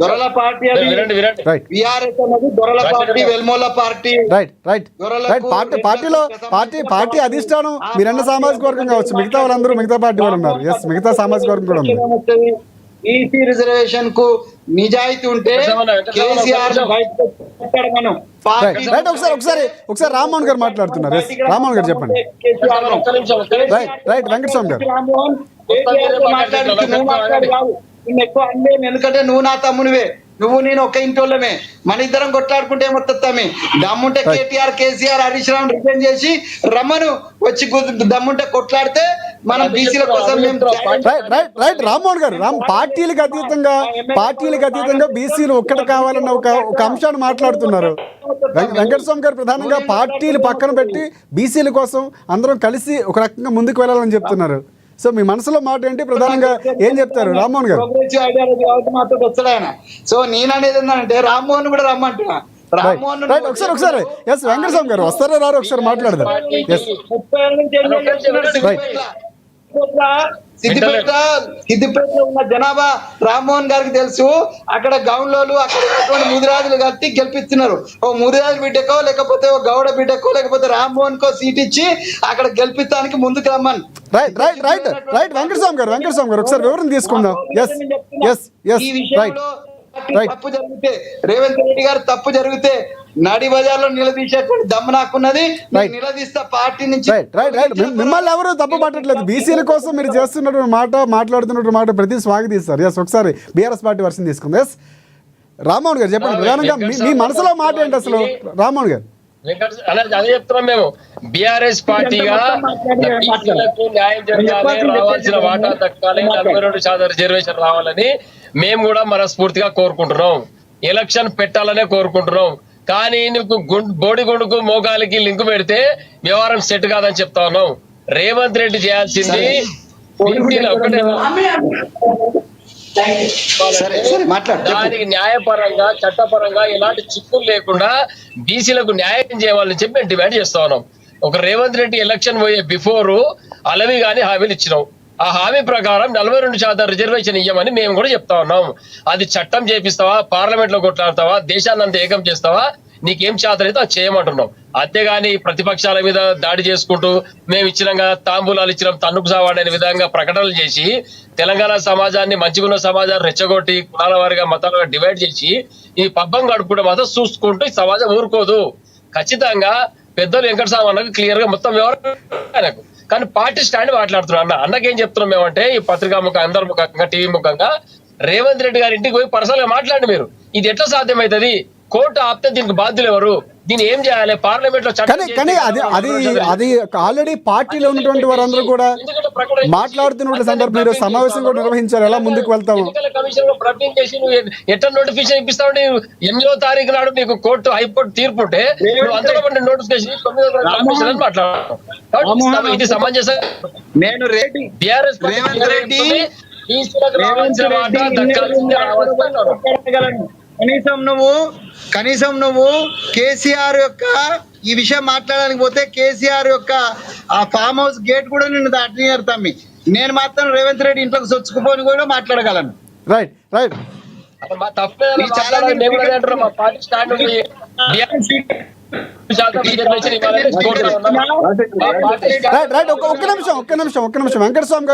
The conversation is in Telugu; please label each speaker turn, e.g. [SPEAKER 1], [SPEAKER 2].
[SPEAKER 1] దొరల పార్టీ అది విఆర్ఎస్ అన్నది దొరల పార్టీ, వెల్మోల పార్టీ.
[SPEAKER 2] పార్టీ అధిష్టానం మీరన్న సామాజిక వర్గం కావచ్చు, మిగతా వాళ్ళందరూ మిగతా పార్టీ వాళ్ళు ఉన్నారు. ఎస్, మిగతా సామాజిక వర్గం కూడా ఉంది.
[SPEAKER 1] ఈసీ రిజర్వేషన్ కు నిజాయితీ ఉంటే కేసీఆర్
[SPEAKER 2] ఒకసారి రామ్మోహన్ గారు మాట్లాడుతున్నారు. ఎస్, రామ్మోహన్ గారు చెప్పండి. రైట్ వెంకటస్వామి గారు.
[SPEAKER 1] ఎక్కువ అంటే ఎందుకంటే నువ్వు నా తమ్మునివే, నువ్వు నేను ఒక ఇంటోళ్ళమే, మన ఇద్దరం కొట్లాడుకుంటే మొత్తం దమ్ముంటే కేటీఆర్, కేసీఆర్, హరీష్ రావు రిజైన్ చేసి రమ్మను, వచ్చి దమ్ముంటే కొట్లాడితే మనం బీసీల కోసం.
[SPEAKER 2] రైట్ రామ్మోహన్ గారు, పార్టీలకు అతీతంగా బీసీలు ఒక్కటి కావాలన్న ఒక అంశాన్ని మాట్లాడుతున్నారు. వెంకటస్వామి గారు ప్రధానంగా పార్టీలు పక్కన పెట్టి బీసీల కోసం అందరం కలిసి ఒక రకంగా ముందుకు వెళ్ళాలని చెప్తున్నారు. సో మీ మనసులో మాట ఏంటి, ప్రధానంగా ఏం చెప్తారు రామ్మోహన్ గారు?
[SPEAKER 1] సో నేను అనేది ఏంటంటే రామ్మోహన్ కూడా రమ్మంటున్నా.
[SPEAKER 2] ఒకసారి ఎస్ వెంకటస్వామి గారు వస్తారా రారు ఒకసారి మాట్లాడదాం.
[SPEAKER 1] సిద్దిపేటలో ఉన్న జనాభా రామ్మోహన్ గారికి తెలుసు. అక్కడ గౌన్లోలు, అక్కడ ముదిరాజులు కలిపి గెలిపిస్తున్నారు. ఓ ముదిరాజు బిడ్డకో, లేకపోతే ఓ గౌడ బిడ్డకో, లేకపోతే రామ్మోహన్ కో సీట్ ఇచ్చి అక్కడ గెలిపించడానికి ముందుకు రమ్మని.
[SPEAKER 2] రైట్ వెంకటస్వామి గారు ఒకసారి వివరణ తీసుకుందాం.
[SPEAKER 1] ఈ విషయంలో తప్పు జరిగితే, రేవంత్ రెడ్డి గారు తప్పు జరిగితే నడి బజార్లో నిలదీసేటువంటి దమ్ము నాకున్నది. నిలదీస్తా పార్టీ నుంచి.
[SPEAKER 2] మిమ్మల్ని ఎవరు తప్పు పట్టట్లేదు. బీసీల కోసం మీరు చేస్తున్నటువంటి మాట్లాడుతున్నటువంటి మాట ప్రతి స్వాగతిస్తారు. ఎస్, ఒకసారి బీఆర్ఎస్ పార్టీ వర్షన్ తీసుకుంది. ఎస్, రామ్మోహన్ గారు చెప్పండి. ప్రధానంగా మీ మనసులో మాట ఏంటి అసలు రామ్మోహన్ గారు?
[SPEAKER 3] అదే చెప్తున్నాం మేము. బీఆర్ఎస్ పార్టీగా న్యాయం జరగాలి, రావాల్సిన వాటా దక్కాలి, 42% రిజర్వేషన్ రావాలని మేము కూడా మనస్ఫూర్తిగా కోరుకుంటున్నాం. ఎలక్షన్ పెట్టాలనే కోరుకుంటున్నాం. కానీ నీకు బోడిగొండుకు మోగాలికి లింకు పెడితే వ్యవహారం సెట్ కాదని చెప్తా ఉన్నాం. రేవంత్ రెడ్డి చేయాల్సింది దానికి న్యాయపరంగా, చట్టపరంగా ఎలాంటి చిక్కులు లేకుండా బీసీలకు న్యాయం చేయాలని చెప్పి మేము డిమాండ్ చేస్తా ఉన్నాం. ఒక రేవంత్ రెడ్డి ఎలక్షన్ పోయే బిఫోర్ అలవి గాని హామీలు ఇచ్చినాం. ఆ హామీ ప్రకారం 42% రిజర్వేషన్ ఇవ్వమని మేము కూడా చెప్తా ఉన్నాం. అది చట్టం చేపిస్తావా, పార్లమెంట్ లో కొట్లాడతావా, దేశాన్ని అంతా ఏకం చేస్తావా, నీకేం చేతనైతే అది చేయమంటున్నాం. అంతేగాని ప్రతిపక్షాల మీద దాడి చేసుకుంటూ మేము ఇచ్చినాం కదా, తాంబూలాలు ఇచ్చినాం, తన్నుకు సావాడనే విధంగా ప్రకటనలు చేసి తెలంగాణ సమాజాన్ని, మంచిగున్న సమాజాన్ని రెచ్చగొట్టి కులాల వారిగా, మతాలుగా డివైడ్ చేసి ఈ పబ్బం గడుపుకుంటే మాత్రం చూసుకుంటూ ఈ సమాజం ఊరుకోదు. ఖచ్చితంగా పెద్దలు వెంకటస్వామి అన్నకు క్లియర్ గా మొత్తం వివరం ఆయనకు. కానీ పార్టీ స్టాండ్ మాట్లాడుతున్నాం. అన్నకేం చెప్తున్నాం మేమంటే, ఈ పత్రికా ముఖంగా, అందరి ముఖంగా, టీవీ ముఖంగా రేవంత్ రెడ్డి గారి ఇంటికి పోయి పర్సనల్ గా మాట్లాడి మీరు ఇది ఎట్లా సాధ్యమవుతుంది, కోర్టు ఆపితే దీనికి బాధ్యులు ఎవరు, దీన్ని ఏం చేయాలి, పార్లమెంట్ లో
[SPEAKER 2] కానీ అది ఆల్రెడీ పార్టీలో ఉన్నటువంటి వారందరూ కూడా మాట్లాడుతున్న సందర్భంలో సమావేశం కూడా నిర్వహించారు. ఎలా ముందుకు వెళ్తాము?
[SPEAKER 3] కమిషన్ లో ప్రకటన చేసి నువ్వు ఎట్లా నోటిఫికేషన్ ఇప్పిస్తావు? 8వ తారీఖు నాడు నీకు కోర్టు, హైకోర్టు తీర్పు ఉంటే నువ్వు అంతలో నోటిఫికేషన్ 9వ మాట్లాడు. ఇది సమంజసం.
[SPEAKER 1] నేను
[SPEAKER 3] బీఆర్ఎస్
[SPEAKER 1] కనీసం నువ్వు కేసీఆర్ యొక్క ఈ విషయం మాట్లాడడానికి పోతే కేసీఆర్ యొక్క ఆ ఫామ్ హౌస్ గేట్ కూడా నిన్ను దాటినారు తమ్మి. నేను మాత్రం రేవంత్ రెడ్డి ఇంట్లోకి చొచ్చుకుపోని కూడా మాట్లాడగలను.
[SPEAKER 2] రైట్ ఒక్క నిమిషం వెంకటస్వామి గారు.